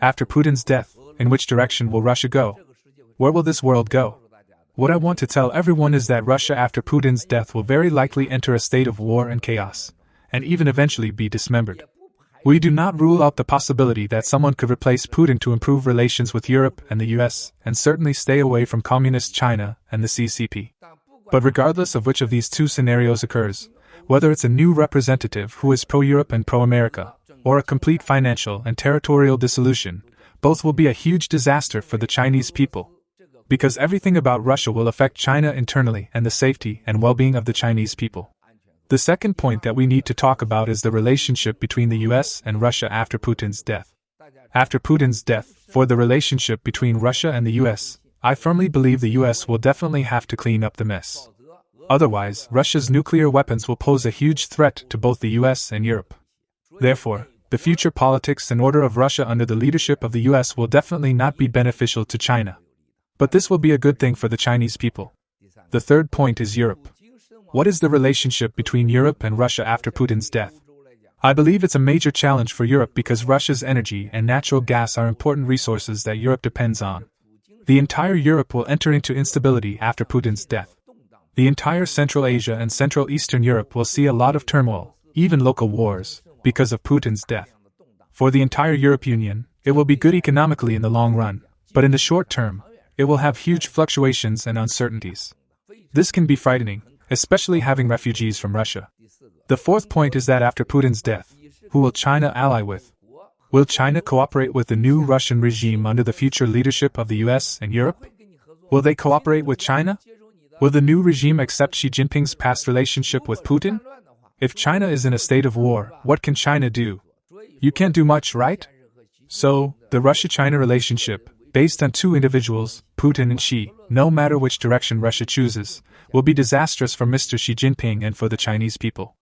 After Putin's death, in which direction will Russia go? Where will this world go? What I want to tell everyone is that Russia after Putin's death will very likely enter a state of war and chaos, and even eventually be dismembered. We do not rule out the possibility that someone could replace Putin to improve relations with Europe and the US, and certainly stay away from communist China and the CCP. But regardless of which of these two scenarios occurs, whether it's a new representative who is pro-Europe and pro-America, or a complete financial and territorial dissolution, both will be a huge disaster for the Chinese people. Because everything about Russia will affect China internally and the safety and well-being of the Chinese people. The second point that we need to talk about is the relationship between the US and Russia after Putin's death. After Putin's death, for the relationship between Russia and the US, I firmly believe the US will definitely have to clean up the mess. Otherwise, Russia's nuclear weapons will pose a huge threat to both the US and Europe. Therefore, the future politics and order of Russia under the leadership of the US will definitely not be beneficial to China. But this will be a good thing for the Chinese people. The third point is Europe. What is the relationship between Europe and Russia after Putin's death? I believe it's a major challenge for Europe because Russia's energy and natural gas are important resources that Europe depends on. The entire Europe will enter into instability after Putin's death. The entire Central Asia and Central Eastern Europe will see a lot of turmoil, even local wars, because of Putin's death. For the entire European Union, it will be good economically in the long run, but in the short term, it will have huge fluctuations and uncertainties. This can be frightening, especially having refugees from Russia. The fourth point is that after Putin's death, who will China ally with? Will China cooperate with the new Russian regime under the future leadership of the US and Europe? Will they cooperate with China? Will the new regime accept Xi Jinping's past relationship with Putin? If China is in a state of war, what can China do? You can't do much, right? So, the Russia-China relationship, based on two individuals, Putin and Xi, no matter which direction Russia chooses, will be disastrous for Mr. Xi Jinping and for the Chinese people.